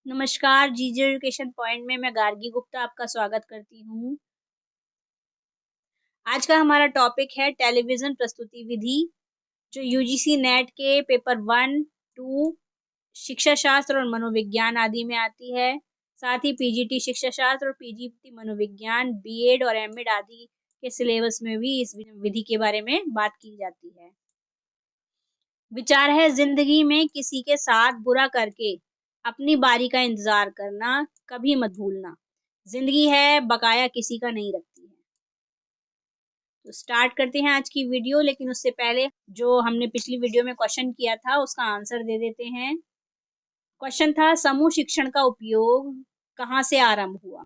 नमस्कार, जीजे education point में मैं गार्गी गुप्ता आपका स्वागत करती हूँ। आज का हमारा टॉपिक है टेलीविज़न प्रस्तुति विधि, जो यूजीसी नेट के पेपर 1, 2 शिक्षा शास्त्र और मनोविज्ञान आदि में आती है। साथ ही पीजीटी शिक्षा शास्त्र और पीजीटी मनोविज्ञान, बीएड और एमएड आदि के सिलेबस में भी इस विधि के बारे में बात की जाती है। विचार है जिंदगी में किसी के साथ बुरा करके अपनी बारी का इंतजार करना कभी मत भूलना। जिंदगी है बकाया किसी का नहीं रखती है। तो स्टार्ट करते हैं आज की वीडियो, लेकिन उससे पहले जो हमने पिछली वीडियो में क्वेश्चन किया था उसका आंसर दे देते हैं। क्वेश्चन था समूह शिक्षण का उपयोग कहाँ से आरंभ हुआ?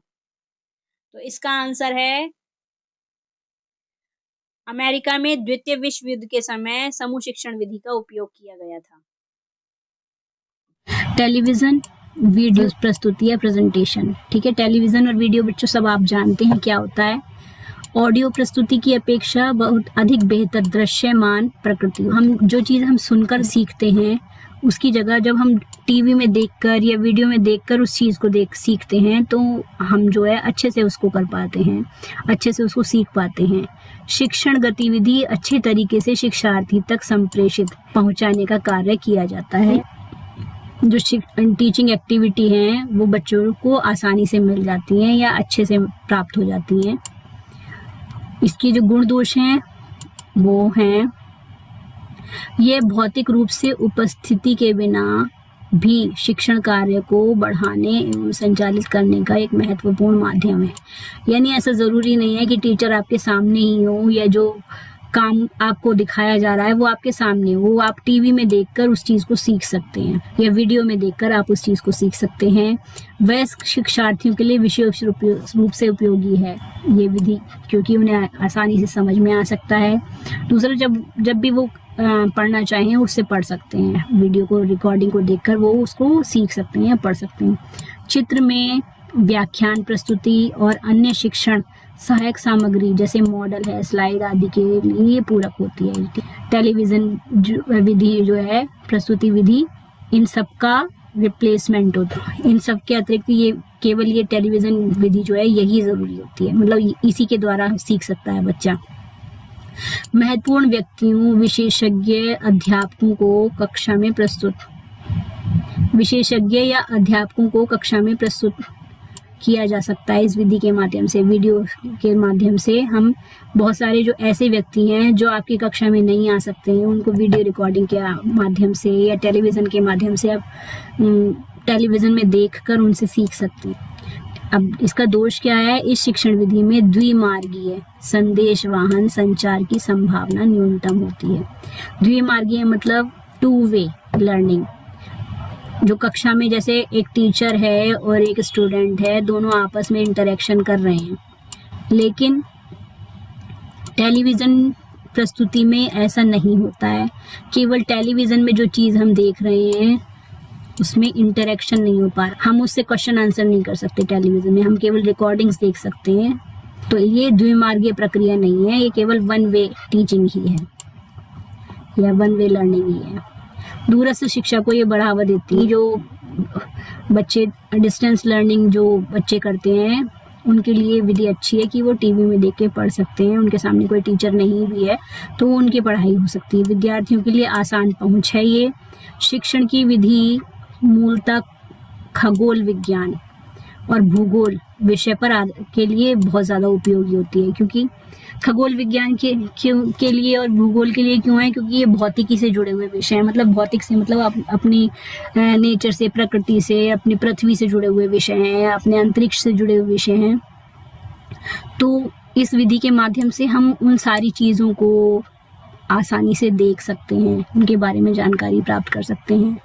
तो इसका आंसर है अमेरिका में द्वितीय विश्व युद्ध के समय समूह शिक्षण विधि का उपयोग किया गया था। टेलीविजन वीडियो प्रस्तुति या प्रेजेंटेशन, ठीक है। टेलीविजन और वीडियो बच्चों सब आप जानते हैं क्या होता है। ऑडियो प्रस्तुति की अपेक्षा बहुत अधिक बेहतर दृश्यमान प्रकृति। हम जो चीज़ हम सुनकर सीखते हैं उसकी जगह जब हम टीवी में देखकर या वीडियो में देखकर उस चीज़ को सीखते हैं तो हम जो है अच्छे से उसको कर पाते हैं, अच्छे से उसको सीख पाते हैं। शिक्षण गतिविधि अच्छे तरीके से शिक्षार्थी तक संप्रेषित पहुंचाने का कार्य किया जाता है। जो टीचिंग एक्टिविटी हैं वो बच्चों को आसानी से मिल जाती हैं या अच्छे से प्राप्त हो जाती हैं। इसके जो गुण दोष हैं वो हैं, ये भौतिक रूप से उपस्थिति के बिना भी शिक्षण कार्य को बढ़ाने एवं संचालित करने का एक महत्वपूर्ण माध्यम है। यानी ऐसा ज़रूरी नहीं है कि टीचर आपके सामने ही हो या जो काम आपको दिखाया जा रहा है वो आपके सामने, वो आप टीवी में देखकर उस चीज़ को सीख सकते हैं या वीडियो में देखकर आप उस चीज़ को सीख सकते हैं। वयस्क शिक्षार्थियों के लिए विशेष रूप से उपयोगी है ये विधि, क्योंकि उन्हें आसानी से समझ में आ सकता है। दूसरा, जब भी वो पढ़ना चाहें उससे पढ़ सकते हैं, वीडियो को रिकॉर्डिंग को देखकर वो उसको सीख सकते हैं या पढ़ सकते हैं। चित्र में व्याख्यान प्रस्तुति और अन्य शिक्षण सहायक सामग्री जैसे मॉडल है, स्लाइड आदि के लिए पूरक होती है। टेलीविज़न विधि जो है प्रस्तुति विधि इन सब का रिप्लेसमेंट होता है। इन सब के अतिरिक्त ये केवल ये टेलीविज़न विधि जो है यही ज़रूरी होती है, मतलब इसी के द्वारा सीख सकता है बच्चा। महत्वपूर्ण व्यक्तियों, विशेषज्ञ अध्यापकों को कक्षा में प्रस्तुत किया जा सकता है इस विधि के माध्यम से। वीडियो के माध्यम से हम बहुत सारे जो ऐसे व्यक्ति हैं जो आपकी कक्षा में नहीं आ सकते हैं उनको वीडियो रिकॉर्डिंग के माध्यम से या टेलीविज़न के माध्यम से आप टेलीविज़न में देखकर उनसे सीख सकते हैं। अब इसका दोष क्या है? इस शिक्षण विधि में द्विमार्गीय संदेश वाहन संचार की संभावना न्यूनतम होती है। द्विमार्गीय मतलब 2 वे लर्निंग। जो कक्षा में जैसे एक टीचर है और एक स्टूडेंट है, दोनों आपस में इंटरेक्शन कर रहे हैं, लेकिन टेलीविज़न प्रस्तुति में ऐसा नहीं होता है। केवल टेलीविज़न में जो चीज़ हम देख रहे हैं उसमें इंटरेक्शन नहीं हो पा रहा, हम उससे क्वेश्चन आंसर नहीं कर सकते टेलीविज़न में, हम केवल रिकॉर्डिंग्स देख सकते हैं। तो ये द्विमार्गीय प्रक्रिया नहीं है, ये केवल 1 वे टीचिंग ही है या 1 वे लर्निंग ही है। दूरस्थ शिक्षा को ये बढ़ावा देती है। जो बच्चे डिस्टेंस लर्निंग जो बच्चे करते हैं उनके लिए विधि अच्छी है कि वो टीवी में देख के पढ़ सकते हैं, उनके सामने कोई टीचर नहीं भी है तो उनकी पढ़ाई हो सकती है। विद्यार्थियों के लिए आसान पहुंच है ये। शिक्षण की विधि मूलतः खगोल विज्ञान और भूगोल विषय पर के लिए बहुत ज़्यादा उपयोगी होती है। क्योंकि खगोल विज्ञान के लिए और भूगोल के लिए क्यों है? क्योंकि ये भौतिकी से जुड़े हुए विषय हैं। मतलब भौतिक से मतलब अपनी नेचर से, प्रकृति से, अपनी पृथ्वी से जुड़े हुए विषय हैं, अपने अंतरिक्ष से जुड़े हुए विषय हैं। तो इस विधि के माध्यम से हम उन सारी चीज़ों को आसानी से देख सकते हैं, उनके बारे में जानकारी प्राप्त कर सकते हैं।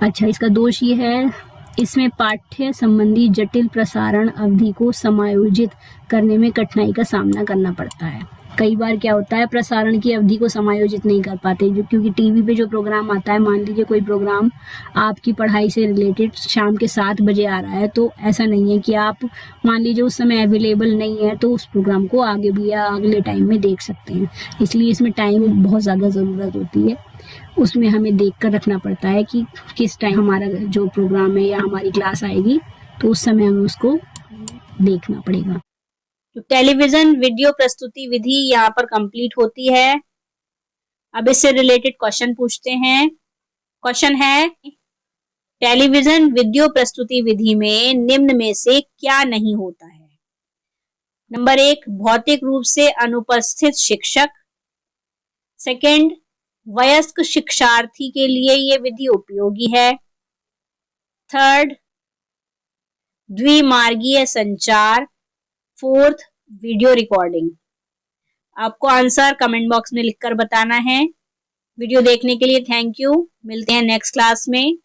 अच्छा, इसका दोष ये है, इसमें पाठ्य संबंधी जटिल प्रसारण अवधि को समायोजित करने में कठिनाई का सामना करना पड़ता है। कई बार क्या होता है, प्रसारण की अवधि को समायोजित नहीं कर पाते, क्योंकि टीवी पे जो प्रोग्राम आता है, मान लीजिए कोई प्रोग्राम आपकी पढ़ाई से रिलेटेड शाम के 7 बजे आ रहा है, तो ऐसा नहीं है कि आप मान लीजिए उस समय अवेलेबल नहीं है तो उस प्रोग्राम को आगे भी या अगले टाइम में देख सकते हैं। इसलिए इसमें टाइम बहुत ज़्यादा ज़रूरत होती है। उसमें हमें देख कर रखना पड़ता है कि किस टाइम हमारा जो प्रोग्राम है या हमारी क्लास आएगी, तो उस समय हमें उसको देखना पड़ेगा। तो टेलीविजन वीडियो प्रस्तुति विधि यहाँ पर कंप्लीट होती है। अब इससे रिलेटेड क्वेश्चन पूछते हैं। क्वेश्चन है, टेलीविजन वीडियो प्रस्तुति विधि में निम्न में से क्या नहीं होता है? नंबर 1, भौतिक रूप से अनुपस्थित शिक्षक। सेकंड, वयस्क शिक्षार्थी के लिए ये विधि उपयोगी है। थर्ड, द्विमार्गीय संचार। Fourth, video recording. आपको आंसर कमेंट बॉक्स में लिखकर बताना है। वीडियो देखने के लिए थैंक यू। मिलते हैं नेक्स्ट क्लास में।